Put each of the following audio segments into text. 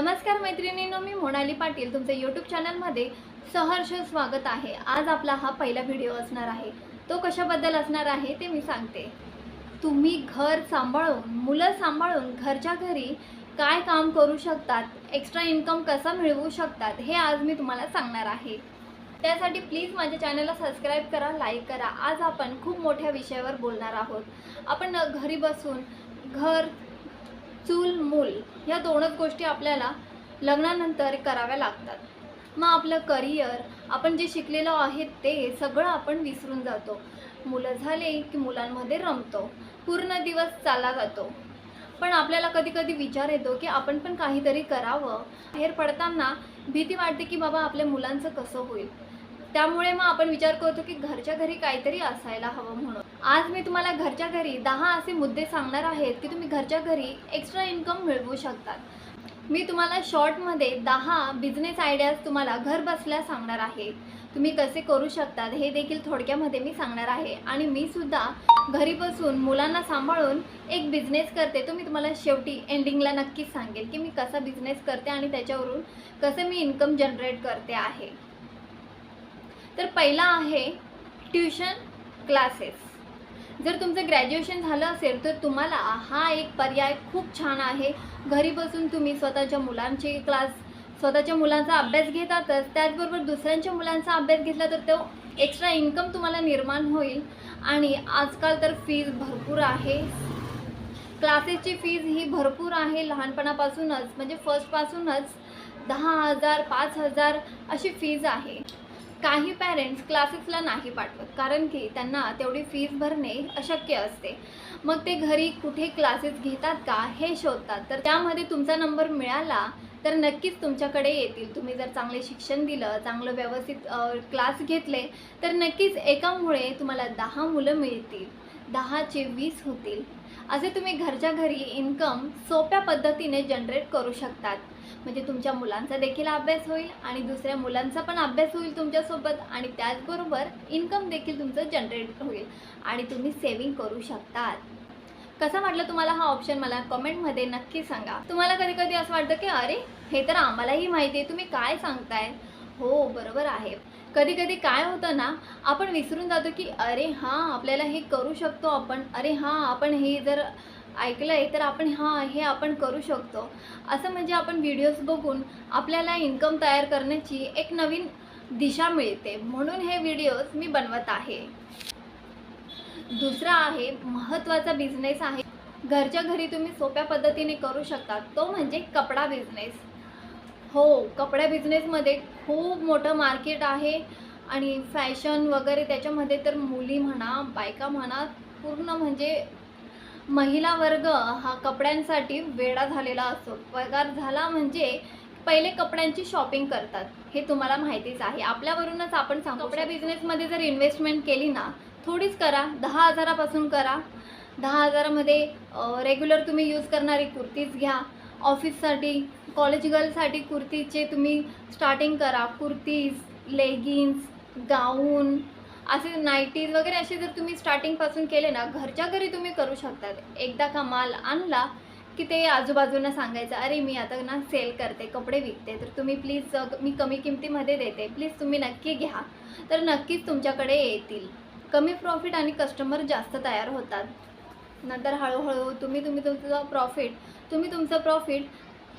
नमस्कार मैत्रिणींनो, मी मोनाली पाटील तुमचे यूट्यूब चॅनलमध्ये सहर्ष स्वागत आहे। आज आपला हा पहिला व्हिडिओ असणार आहे। तो कशाबद्दल असणार आहे ते मी सांगते। तुम्ही घर सांभाळून मुलं सांभाळून घरच्या घरी काय काम करू शकतात, एक्स्ट्रा इन्कम कसा मिळवू शकतात हे आज मी तुम्हाला सांगणार आहे। त्यासाठी प्लीज माझ्या चॅनलला सबस्क्राइब करा, लाईक करा। आज आपण खूप मोठ्या विषयावर बोलणार आहोत। आपण घरी बसून घर चूल मूल या दोनच गोष्टी आपल्याला लग्नानंतर कराव्या लागतात। मग आपलं करिअर, आपण जे शिकलेलो आहे ते सगळं आपण विसरून जातो। मुलं झाले की मुलांमध्ये रमतो, पूर्ण दिवस चालला जातो। पण आपल्याला कधी कधी विचार येतो की आपण पण काहीतरी करावं। बाहेर पडताना भीती वाटते की बाबा आपल्या मुलांचं कसं होईल। त्यामुळे मग आपण विचार करतो की घरच्या घरी काहीतरी असायला हवं म्हणून। आज मी तुम्हाला घरच्या घरी 10 असे मुद्दे सांगणार आहेत की तुम्ही घरच्या घरी एक्स्ट्रा इन्कम मिळवू शकतात। मी तुम्हाला शॉर्टमध्ये 10 बिझनेस आयडियाज तुम्हाला घर बसल्या सांगणार आहे। तुम्ही कसे करू शकतात हे देखील थोडक्यामध्ये मी सांगणार आहे। आणि मी सुद्धा घरी बसून मुलांना सांभाळून एक बिझनेस करते। तो मी तुम्हाला शेवटी एंडिंगला नक्कीच सांगेल की मी कसा बिझनेस करते आणि त्याच्यावरून कसं मी इन्कम जनरेट करते आहे। तर पहिला आहे ट्यूशन क्लासेस। जर तुमचं ग्रॅज्युएशन झालं असेल तर तुम्हाला हा एक पर्याय खूप छान आहे। घरी बसून तुम्ही स्वतःच्या मुलांचे क्लास, स्वतःच्या मुलांचा अभ्यास घेतातच, त्याचबरोबर दुसऱ्यांच्या मुलांचा अभ्यास घेतला तर तो एक्स्ट्रा इन्कम तुम्हाला निर्माण होईल। आणि आजकाल तर फीज भरपूर आहे, क्लासेसची फीज ही भरपूर आहे। लहानपणापासूनच म्हणजे फर्स्टपासूनच 10,000 5,000 अशी फीज आहे। काही पॅरेंट्स क्लासेसला नाही पाठवत, कारण की त्यांना तेवढी फीज भरणे अशक्य असते। मग ते घरी कुठे क्लासेस घेतात का हे शोधतात। तर त्यामध्ये तुमचा नंबर मिळाला तर नक्कीच तुमच्याकडे येतील। तुम्ही जर चांगले शिक्षण दिलं, चांगलं व्यवस्थित क्लास घेतले तर नक्कीच एकामुळे तुम्हाला 10 मुलं मिळतील, 10चे 20 होतील। असे तुम्ही घरच्या घरी इन्कम सोप्या पद्धतीने जनरेट करू शकतात। म्हणजे तुमच्या मुलांचा देखील अभ्यास होईल आणि दुसऱ्या मुलांचा पण अभ्यास होईल तुमच्यासोबत, आणि त्याचबरोबर इन्कम देखील तुमचं जनरेट होईल आणि तुम्ही सेविंग करू शकतात। कसा वाटलं तुम्हाला हा ऑप्शन मला कमेंटमध्ये नक्की सांगा। तुम्हाला कधी कधी असं वाटतं की अरे हे तर आम्हालाही माहिती आहे, तुम्ही काय सांगताय। हो बरोबर आहे। कधी कधी काय होतं ना, आपण विसरून जातो की अरे हां आपल्याला हे करू शकतो आपण, अरे हां आपण हे जर ऐकलं आहे तर आपण हां हे आपण करू शकतो। असं म्हणजे आपण व्हिडिओज बघून आपल्याला इन्कम तयार करण्याची एक नवीन दिशा मिळते, म्हणून हे व्हिडिओज मी बनवत आहे। दुसरा आहे महत्त्वाचा बिझनेस आहे, घरच्या घरी तुम्ही सोप्या पद्धतीने करू शकता, तो म्हणजे कपडा बिझनेस। हो, कपडा बिझनेसमध्ये खूप मोठं मार्केट आहे आणि फॅशन वगैरे त्याच्यामध्ये तर मुली म्हणा, बायका म्हणा, पूर्ण म्हणजे महिला वर्ग हा कपड्यांसाठी वेडा झालेला असतो। पगार झाला म्हणजे पहिले कपड्यांची शॉपिंग करतात, हे तुम्हाला माहितीच आहे। आपल्यावरूनच आपण सांगू, कपड्या बिझनेसमध्ये जर इन्व्हेस्टमेंट केली ना, थोडीच करा, 10,000पासून करा। 10,000मध्ये रेग्युलर तुम्ही यूज करणारी कुर्तीज घ्या, ऑफिससाठी कॉलेज गर्लसाठी कुर्तीचे तुम्ही स्टार्टिंग करा। कुर्तीज, लेगिन्स, गाऊन, असे नाईटीज वगैरे असे जर तुम्ही स्टार्टिंगपासून केले ना, घरच्या घरी तुम्ही करू शकतात। एकदा का माल आणला की ते आजूबाजूंना सांगायचं, अरे मी आता ना सेल करते, कपडे विकते, तर तुम्ही प्लीज मी कमी किमतीमध्ये देते, प्लीज तुम्ही नक्की घ्या। तर नक्कीच तुमच्याकडे येतील। कमी प्रॉफिट आणि कस्टमर जास्त तयार होतात। नंतर हळूहळू तुम्ही तुमचं प्रॉफिट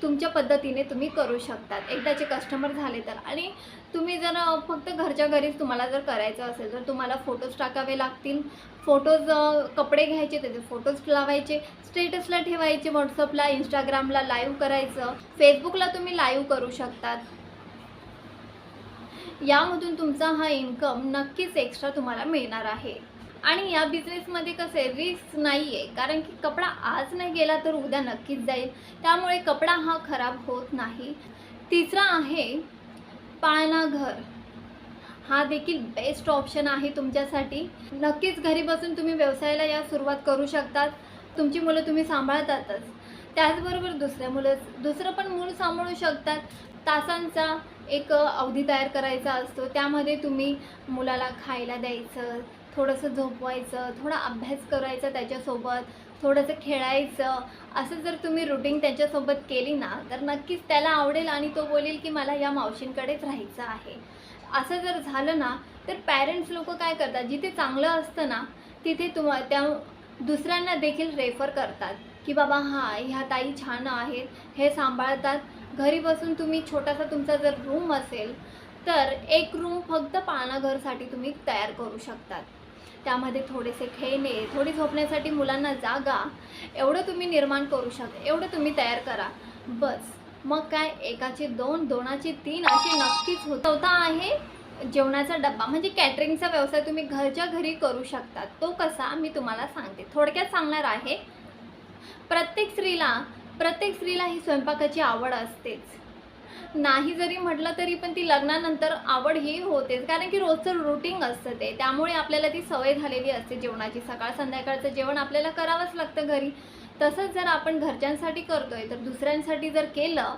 तुमच्या पद्धतीने तुम्ही करू शकतात, एकदाचे कस्टमर झाले तर। आणि तुम्ही जर फक्त घरच्या घरीच तुम्हाला जर करायचं असेल तर तुम्हाला फोटोज टाकावे लागतील। फोटोज, कपडे घ्यायचे, त्याचे फोटोज लावायचे, स्टेटसला ठेवायचे, व्हॉट्सअपला, इंस्टाग्रामला लाईव्ह करायचं, फेसबुकला तुम्ही लाईव्ह करू शकतात। यामधून तुमचा हा इन्कम नक्कीच एक्स्ट्रा तुम्हाला मिळणार आहे। आणि या बिझनेसमध्ये कसे रिस्क नाही आहे, कारण की कपडा आज नाही गेला तर उद्या नक्कीच जाईल, त्यामुळे कपडा हा खराब होत नाही। तिसरा आहे पाळणा घर। हा देखील बेस्ट ऑप्शन आहे तुमच्यासाठी। नक्कीच घरी बसून तुम्ही व्यवसायाला या सुरुवात करू शकतात। तुमची मुलं तुम्ही सांभाळतातच, त्याचबरोबर दुसरं पण मूल सांभाळू शकतात। तासांचा एक अवधी तयार करायचा असतो, त्यामध्ये तुम्ही मुलाला खायला द्यायचं, थोडंसं झोपवायचं, थोडा अभ्यास करायचा त्याच्यासोबत, थोडंसं खेळायचं, असं जर तुम्ही रुटीन त्याच्यासोबत केली ना, तर नक्कीच त्याला आवडेल आणि तो बोलेल की मला या मावशींकडेच राहायचं आहे. असं जर झालं ना, तर पॅरेंट्स लोकं काय करतात, जिथे चांगलं असतं ना, तिथे त्या दुसऱ्यांना देखील रेफर करतात, की बाबा हां, ह्या ताई छान आहेत, हे सांभाळतात. घरी बसून तुम्ही छोटासा तुमचा जर रूम असेल, तर एक रूम फक्त पाळणाघरसाठी तुम्ही तयार करू शकतात. त्यामध्ये थोडेसे खेळणे, थोडी झोपण्यासाठी मुलांना जागा, एवढं तुम्ही निर्माण करू शकता, एवढं तुम्ही तयार करा. बस. मग काय, एकाचे 2, दोनाचे 3 असे नक्कीच होतं. चौथा आहे जेवणाचा डब्बा, म्हणजे कॅटरिंगचा व्यवसाय तुम्ही घरच्या घरी करू शकता. तो कसा मी तुम्हाला सांगते, थोडक्यात सांगणार आहे. प्रत्येक स्त्रीला ही स्वयंपाकाची आवड असतेच. नाही जरी म्हटलं तरी पण ती लग्नानंतर आवड ही होतेच, कारण की रोजचं रुटीन असतं ते. त्यामुळे आपल्याला ती सवय झालेली असते जेवणाची. सकाळ संध्याकाळचं जेवण आपल्याला करावंच लागतं घरी. तसंच जर आपण घरच्यांसाठी करतोय, तर दुसऱ्यांसाठी जर केलं,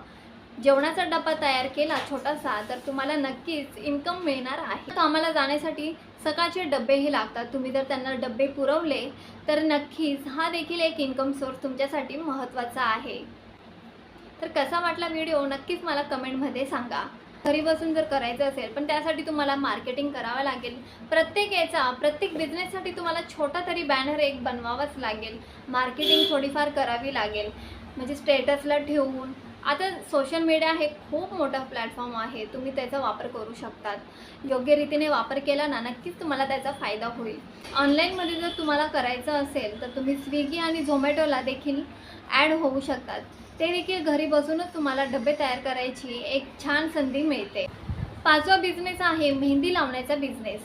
जेवणाचा डब्बा तयार केला छोटासा, तर तुम्हाला नक्कीच इन्कम मिळणार आहे. कामाला जाण्यासाठी सकाळचे डब्बेही लागतात. तुम्ही जर त्यांना डब्बे पुरवले, तर नक्कीच हा देखील एक इन्कम सोर्स तुमच्यासाठी महत्त्वाचा आहे. तर कसा वाटला व्हिडिओ नक्कीच मला कमेंटमध्ये सांगा. घरी बसून जर करायचं असेल, पण त्यासाठी तुम्हाला मार्केटिंग करावं लागेल. प्रत्येक बिझनेससाठी तुम्हाला छोटा तरी बॅनर एक बनवावाच लागेल. मार्केटिंग थोडीफार करावी लागेल, म्हणजे स्टेटसला ठेवून. आता सोशल मीडिया हे खूप मोठा प्लॅटफॉर्म आहे, तुम्ही त्याचा वापर करू शकतात. योग्य रीतीने वापर केला ना, नक्कीच तुम्हाला त्याचा फायदा होईल. ऑनलाईनमध्ये जर तुम्हाला करायचं असेल, तर तुम्ही स्विगी आणि झोमॅटोला देखील ॲड होऊ शकतात. ते देखील घरी बसूनच तुम्हाला डबे तयार करायची एक छान संधी मिळते. 5वा बिझनेस आहे मेहंदी लावण्याचा बिझनेस.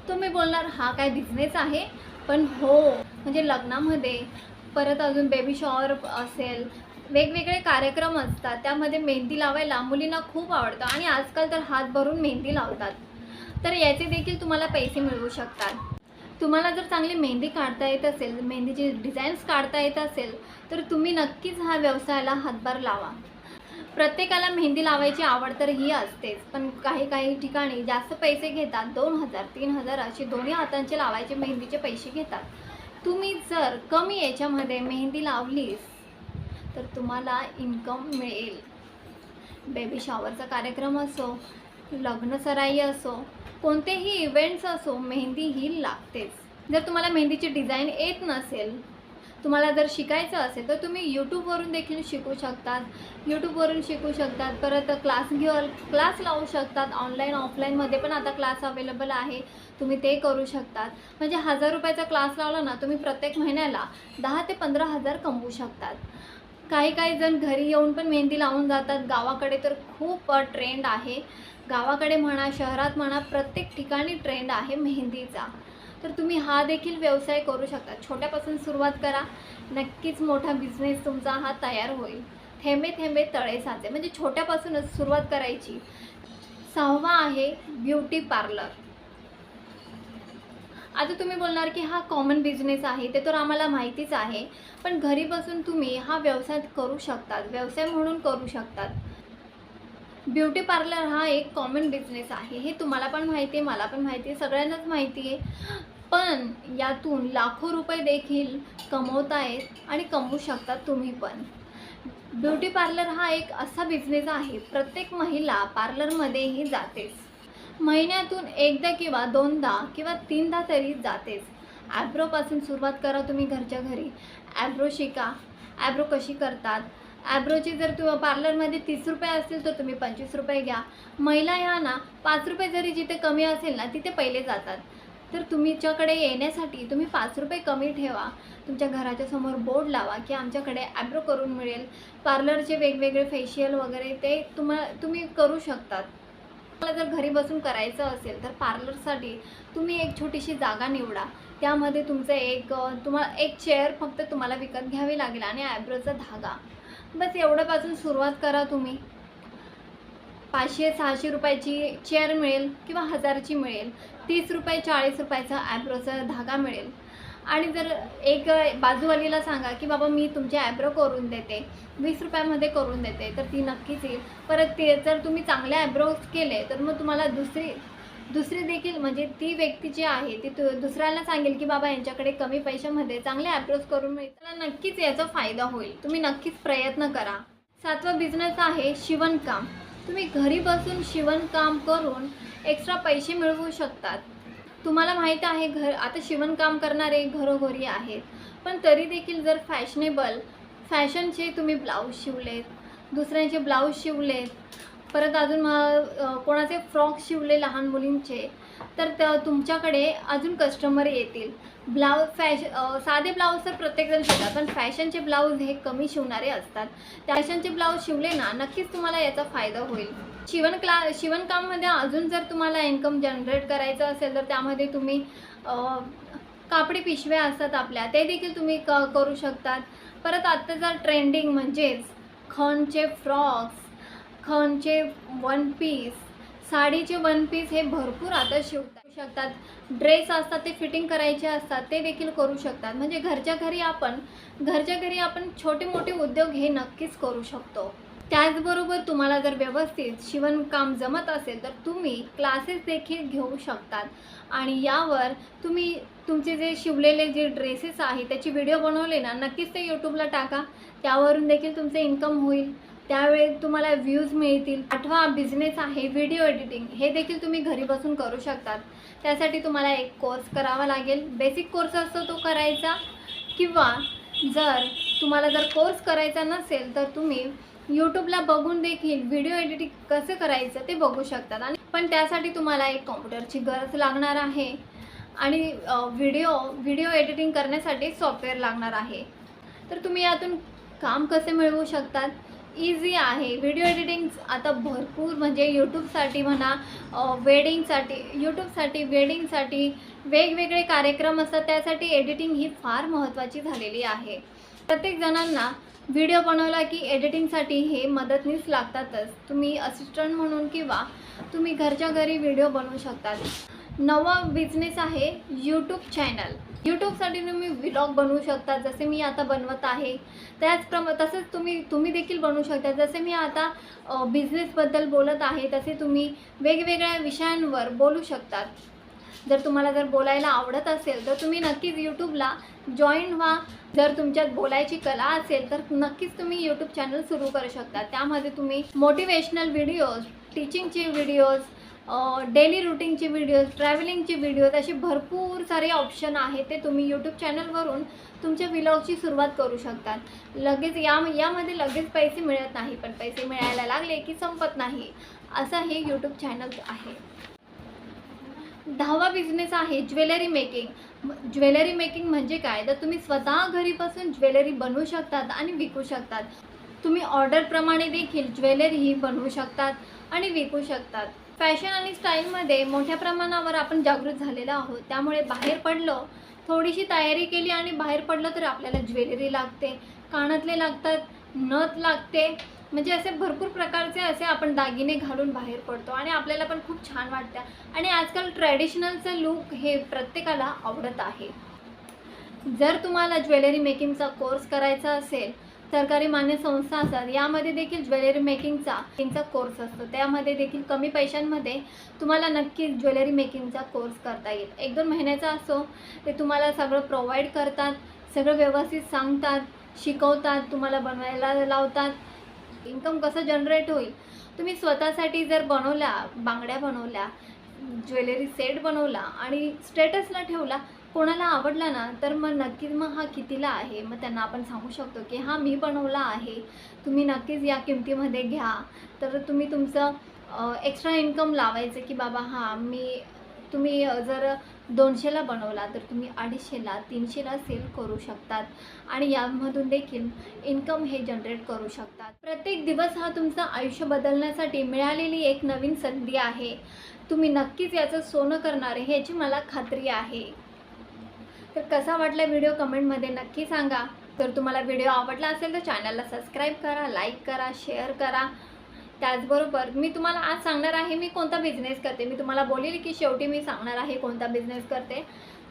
तुम्ही बोलणार हा काय बिझनेस आहे? पण हो, म्हणजे लग्नामध्ये, परत अजून बेबी शॉवर असेल, वेगवेगळे कार्यक्रम असतात, त्यामध्ये मेहंदी लावायला मुलींना खूप आवडतं आणि आजकाल तर हात भरून मेहंदी लावतात. तर याचे देखील तुम्हाला पैसे मिळू शकतात. तुम्हाला जर चांगली मेहंदी काढता येत असेल, मेहंदीचे डिझाईन्स काढता येत असेल, तर तुम्ही नक्कीच हा व्यवसायाला हातभार लावा. प्रत्येकाला मेहंदी लावायची आवड तर ही असतेच, पण काही ठिकाणी जास्त पैसे घेतात. 2,000 3,000 असे दोन्ही हातांचे लावायचे मेहंदीचे पैसे घेतात. तुम्ही जर कमी याच्यामध्ये मेहंदी लावलीस, तर तुम्हाला इन्कम मिळेल. बेबी शॉवरचा कार्यक्रम असो, लग्नसराई असो, कोणतेही इव्हेंट्स असो, मेहंदी ही लागतेच. जर तुम्हाला मेहंदीची डिझाईन येत नसेल, तुम्हाला जर शिकायचं असेल, तर तुम्ही यूट्यूबवरून देखील शिकू शकतात. परत क्लास लावू शकतात. ऑनलाईन ऑफलाईनमध्ये पण आता क्लास अवेलेबल आहे, तुम्ही ते करू शकतात. म्हणजे 1,000 रुपयाचा क्लास लावला ना, तुम्ही प्रत्येक महिन्याला 10,000 ते 15,000 कमवू शकतात. काही जण घरी येऊन पण मेहंदी लावून जातात. गावाकडे तर खूप ट्रेंड आहे. गावाकडे म्हणा, शहरात म्हणा, प्रत्येक ठिकाणी ट्रेंड आहे मेहंदीचा. तर तुम्ही हा देखील व्यवसाय करू शकता. छोट्यापासून सुरुवात करा, नक्कीच मोठा बिझनेस तुमचा हा तयार होईल. थेंबे थेंबे तळे साचे, म्हणजे छोट्यापासूनच सुरुवात करायची. 6वा आहे ब्युटी पार्लर. आता तुम्ही बोलणार की हा कॉमन बिझनेस आहे, ते तर आम्हाला माहितीच आहे, पण घरी बसून तुम्ही हा व्यवसाय करू शकतात, व्यवसाय म्हणून करू शकतात. ब्युटी पार्लर हा एक कॉमन बिझनेस आहे, हे तुम्हाला पण माहिती आहे, मला पण माहिती आहे, सगळ्यांनाच माहिती आहे. पण यातून लाखो रुपये देखील कमवतायत आणि कमवू शकतात तुम्ही पण. ब्युटी पार्लर हा एक असा बिझनेस आहे, प्रत्येक महिला पार्लरमध्येही जातेच. महिन्यातून एकदा किंवा 2दा किंवा 3दा तरी जातेच. ॲब्रोपासून सुरुवात करा तुम्ही घरच्या घरी. ॲब्रो शिका, ॲब्रो कशी करतात. ॲब्रोची जर पार्लरमध्ये 30 रुपये असतील, तर तुम्ही 25 रुपये घ्या. महिला ह्या ना 5 रुपये जरी जिथे कमी असेल ना, तिथे पहिले जातात. तर तुमच्याकडे येण्यासाठी तुम्ही 5 रुपये कमी ठेवा. तुमच्या घराच्या समोर बोर्ड लावा की आमच्याकडे ॲब्रो करून मिळेल. पार्लरचे वेगवेगळे फेशियल वगैरे ते तुम्ही करू शकतात. तुम्हाला जर घरी बसून करायचं असेल, तर पार्लरसाठी तुम्ही एक छोटीशी जागा निवडा. त्यामध्ये तुमचं तुम्हाला एक चेअर फक्त तुम्हाला विकत घ्यावी लागेल आणि ॲब्रोचा धागा. बस एवढ्यापासून सुरुवात करा तुम्ही. 500-600 रुपयाची चेअर मिळेल किंवा 1000ची मिळेल. 30 रुपये 40 रुपयाचा ॲब्रोचा धागा मिळेल. आणि जर एक बाजूवालीला सांगा की बाबा मी तुमचे ॲब्रो करून देते, 20 रुपयामध्ये करून देते, तर ती नक्कीच येईल. परत ते जर तुम्ही चांगले ॲब्रोज केले, तर मग तुम्हाला दुसरी देखील म्हणजे ती व्यक्ती जी आहे ती दुसऱ्याला सांगेल की बाबा यांच्याकडे कमी पैशामध्ये चांगले अप्रोच करून मिळेल, त्याला नक्कीच याचा फायदा होईल. तुम्ही नक्कीच प्रयत्न करा. 7वा बिझनेस आहे शिवणकाम. तुम्ही घरी बसून शिवणकाम करून एक्स्ट्रा पैसे मिळवू शकतात. तुम्हाला माहीत आहे आता शिवणकाम करणारे घरोघरी आहेत, पण तरी देखील जर फॅशनचे तुम्ही ब्लाऊज शिवलेत, दुसऱ्यांचे ब्लाऊज शिवलेत, परत अजून कोणाचे फ्रॉक शिवले लहान मुलींचे, तर तुमच्याकडे अजून कस्टमर येतील. साधे ब्लाऊज तर प्रत्येकजण शिवतात, पण फॅशनचे ब्लाऊज हे कमी शिवणारे असतात. फॅशनचे ब्लाऊज शिवले ना, नक्कीच तुम्हाला याचा फायदा होईल. शिवणकाममध्ये अजून जर तुम्हाला इन्कम जनरेट करायचं असेल तर त्यामध्ये तुम्ही कापडी पिशव्या असतात आपल्या, ते देखील तुम्ही करू शकतात. परत आत्ताचा ट्रेंडिंग म्हणजेच खणचे फ्रॉक्स, खणचे वन पीस, साडीचे वन पीस हे भरपूर आता शिवू शकतात. ड्रेस असतात ते फिटिंग करायचे असतात, ते देखील करू शकतात. म्हणजे घरच्या घरी आपण छोटे मोठे उद्योग हे नक्कीच करू शकतो. त्याचबरोबर तुम्हाला जर व्यवस्थित शिवणकाम जमत असेल तर तुम्ही क्लासेस देखील घेऊ शकतात आणि यावर तुम्ही तुमचे जे शिवलेले जे ड्रेसेस आहे त्याची व्हिडिओ बनवले ना, नक्कीच ते यूट्यूबला टाका. त्यावरून देखील तुमचे इन्कम होईल, त्यावेळी तुम्हाला व्ह्यूज मिळतील. 8वा बिझनेस आहे व्हिडिओ एडिटिंग. हे देखील तुम्ही घरी बसून करू शकतात. त्यासाठी तुम्हाला एक कोर्स करावा लागेल. बेसिक कोर्स असतो तो करायचा, किंवा तुम्हाला जर कोर्स करायचा नसेल तर तुम्ही यूट्यूबला बघून देखील व्हिडिओ एडिटिंग कसं करायचं ते बघू शकतात. पण त्यासाठी तुम्हाला एक कॉम्प्युटरची गरज लागणार आहे आणि व्हिडिओ एडिटिंग करण्यासाठी सॉफ्टवेअर लागणार आहे. तर तुम्ही यातून काम कसे मिळवू शकतात? इझी आहे. व्हिडिओ एडिटिंग आता भरपूर म्हणजे यूट्यूबसाठी म्हणा, वेडिंगसाठी वेगवेगळे कार्यक्रम असतात, त्यासाठी एडिटिंग ही फार महत्त्वाची झालेली आहे. प्रत्येक जणांना व्हिडिओ बनवला की एडिटिंगसाठी हे मदतनीस लागतातच. तुम्ही असिस्टंट म्हणून किंवा तुम्ही घरच्या घरी व्हिडिओ बनवू शकतात. 9वा बिझनेस आहे यूट्यूब चॅनल. यूट्यूबसाठी तुम्ही व्लॉग बनवू शकता, जसे मी आता बनवत आहे. तसंच तुम्ही देखील बनवू शकता. जसे मी आता बिझनेसबद्दल बोलत आहे, तसे तुम्ही वेगवेगळ्या विषयांवर बोलू शकतात. जर तुम्हाला बोलायला आवडत असेल तर तुम्ही नक्कीच यूट्यूबला जॉईन व्हा. जर तुमच्यात बोलायची कला असेल तर नक्कीच तुम्ही यूट्यूब चॅनल सुरू करू शकता. त्यामध्ये तुम्ही मोटिवेशनल व्हिडिओज, टीचिंगचे व्हिडिओज, डेली रुटीनचे व्हिडिओज, ट्रॅव्हलिंगचे व्हिडिओज, असे भरपूर सारे ऑप्शन आहेत. ते तुम्ही यूट्यूब चॅनलवरून तुमच्या व्लॉगची सुरुवात करू शकतात. लगेच यामध्ये लगेच पैसे मिळत नाही, पण पैसे मिळायला लागले की संपत नाही, असं हे यूट्यूब चॅनल आहे. 10वा बिझनेस आहे ज्वेलरी मेकिंग. ज्वेलरी मेकिंग म्हणजे काय, तर तुम्ही स्वतः घरी बसून ज्वेलरी बनवू शकतात आणि विकू शकतात. तुम्ही ऑर्डरप्रमाणे देखील ज्वेलरी ही बनवू शकतात आणि विकू शकतात. फॅशन आणि स्टाईलमध्ये मोठ्या प्रमाणावर आपण जागृत झालेलो आहोत. त्यामुळे बाहेर पडलो, थोडीशी तयारी केली आणि बाहेर पडलं तर आपल्याला ज्वेलरी लागते, कानातले लागतात, नथ लागते, म्हणजे असे भरपूर प्रकारचे असे आपण दागिने घालून बाहेर पडतो आणि आपल्याला पण खूप छान वाटतं. आणि आजकाल ट्रॅडिशनलचं लूक हे प्रत्येकाला आवडत आहे. जर तुम्हाला ज्वेलरी मेकिंगचा कोर्स करायचा असेल, सरकारी मान्य संस्था असतात, यामध्ये देखील ज्वेलरी मेकिंगचा कोर्स असतो. त्यामध्ये देखील कमी पैशांमध्ये तुम्हाला नक्कीच ज्वेलरी मेकिंगचा कोर्स करता येईल. 1-2 महिन्याचा असो. ते तुम्हाला सगळं प्रोव्हाइड करतात, सगळं व्यवस्थित सांगतात, शिकवतात, तुम्हाला बनवायला लावतात. इन्कम कसं जनरेट होईल, तुम्ही स्वतःसाठी जर बांगड्या बनवल्या, ज्वेलरी सेट बनवला आणि स्टेटसला ठेवला, कोणाला आवडला ना, तर नक्कीच हा कितीला आहे, मग त्यांना आपण सांगू शकतो की हा मी बनवला आहे, तुम्ही नक्कीच या किमतीमध्ये घ्या. तर तुम्ही तुमचं एक्स्ट्रा इन्कम लावायचं की बाबा तुम्ही जर 200ला बनवला तर तुम्ही 250ला 300ला सेल करू शकतात आणि यामधून देखील इन्कम हे जनरेट करू शकतात. प्रत्येक दिवस हा तुमचं आयुष्य बदलण्यासाठी मिळालेली एक नवीन संधी आहे. तुम्ही नक्कीच याचं सोनं करणार आहे ह्याची मला खात्री आहे. तर कसा वाटला व्हिडिओ कमेंटमध्ये नक्की सांगा. तर तुम्हाला व्हिडिओ आवडला असेल तर चॅनलला सबस्क्राईब करा, लाईक करा, शेअर करा. त्याचबरोबर मी तुम्हाला आज सांगणार आहे मी कोणता बिझनेस करते. मी तुम्हाला बोलेल की शेवटी मी सांगणार आहे कोणता बिझनेस करते.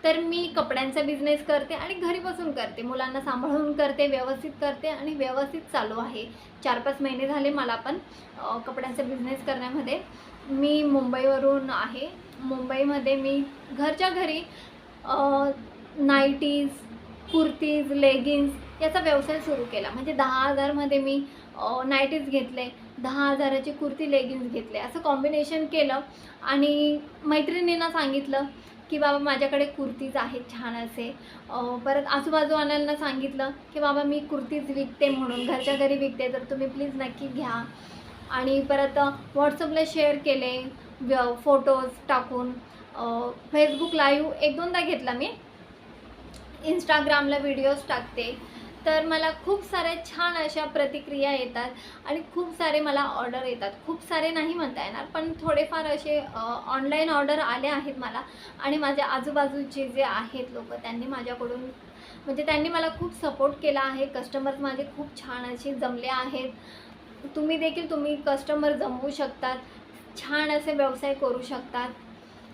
तर मी कपड्यांचा बिझनेस करते आणि घरी बसून करते, मुलांना सांभाळून करते, व्यवस्थित करते आणि व्यवस्थित चालू आहे. 4-5 महिने झाले मला पण कपड्यांचा बिझनेस करण्यामध्ये. मी मुंबईवरून आहे. मुंबईमध्ये मी घरच्या घरी नाईटीज, कुर्तीज, लेगिन्स याचा व्यवसाय सुरू केला. म्हणजे 10,000मध्ये मी नाईटीज घेतले, 10,000ची कुर्ती लेगिन्स घेतले, असं कॉम्बिनेशन केलं आणि मैत्रिणींना सांगितलं की बाबा माझ्याकडे कुर्तीज आहेत छान असे. परत आजूबाजूवाल्यांना सांगितलं की बाबा मी कुर्तीज विकते म्हणून, घरच्या घरी विकते, तर तुम्ही प्लीज नक्की घ्या. आणि परत व्हॉट्सअपला शेअर केले फोटोज टाकून. फेसबुक लाईव्ह 1-2दा घेतला मी. इंस्टाग्रामला व्हिडिओज टाकते. तर मला खूप साऱ्या छान अशा प्रतिक्रिया येतात आणि खूप सारे मला ऑर्डर येतात. खूप सारे नाही म्हणता येणार, पण थोडेफार असे ऑनलाईन ऑर्डर आले आहेत मला. आणि माझ्या आजूबाजूचे जे आहेत लोक, त्यांनी माझ्याकडून म्हणजे त्यांनी मला खूप सपोर्ट केला आहे. कस्टमर्स माझे खूप छान असे जमले आहेत. तुम्ही देखील कस्टमर जमवू शकतात, छान असे व्यवसाय करू शकतात.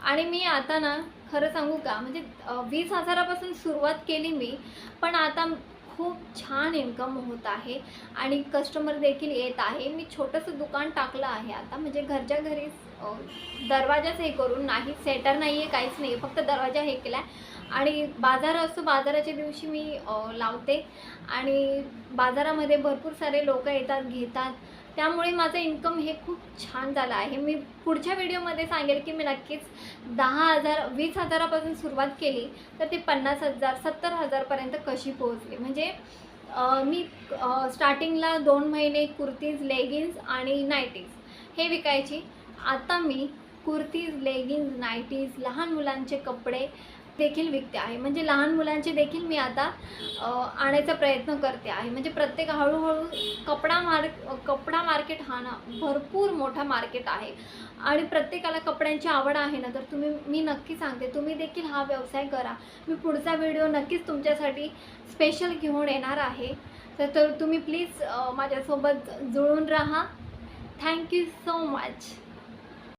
आणि मी आता ना खरं सांगू का, म्हणजे 20,000पासून सुरुवात केली मी, पण आता खूप छान इन्कम होत आहे आणि कस्टमर देखील येत आहे. मी छोटंसं दुकान टाकलं आहे आता, म्हणजे घरच्या घरीच दरवाजाच हे करून, नाही सेटर नाही आहे, काहीच नाही आहे, फक्त दरवाजा हे केला आहे. आणि बाजार असतो, बाजाराच्या दिवशी मी लावते आणि बाजारामध्ये भरपूर सारे लोक येतात, घेतात. त्यामुळे माझं इन्कम हे खूप छान झालं आहे. मी पुढच्या व्हिडिओमध्ये सांगेल की मी नक्कीच 10,000 20,000पासून सुरुवात केली तर ते 50,000 70,000पर्यंत कशी पोहोचली. म्हणजे मी स्टार्टिंगला 2 महिने कुर्तीज, लेगिन्स आणि नाईटीज हे विकायची. आता मी कुर्तीज, लेगिन्स, नाईटीज, लहान मुलांचे कपडे देखील विकते आहे. म्हणजे लहान मुलांचे देखील मी आता आणायचा प्रयत्न करते आहे. म्हणजे प्रत्येक हळूहळू कपडा मार्केट हा ना भरपूर मोठा मार्केट आहे आणि प्रत्येकाला कपड्यांची आवड आहे ना, तर मी नक्की सांगते तुम्ही देखील हा व्यवसाय करा. मी पुढचा व्हिडिओ नक्कीच तुमच्यासाठी स्पेशल घेऊन येणार आहे. तर तुम्ही प्लीज माझ्यासोबत जुळून राहा. Thank you so much.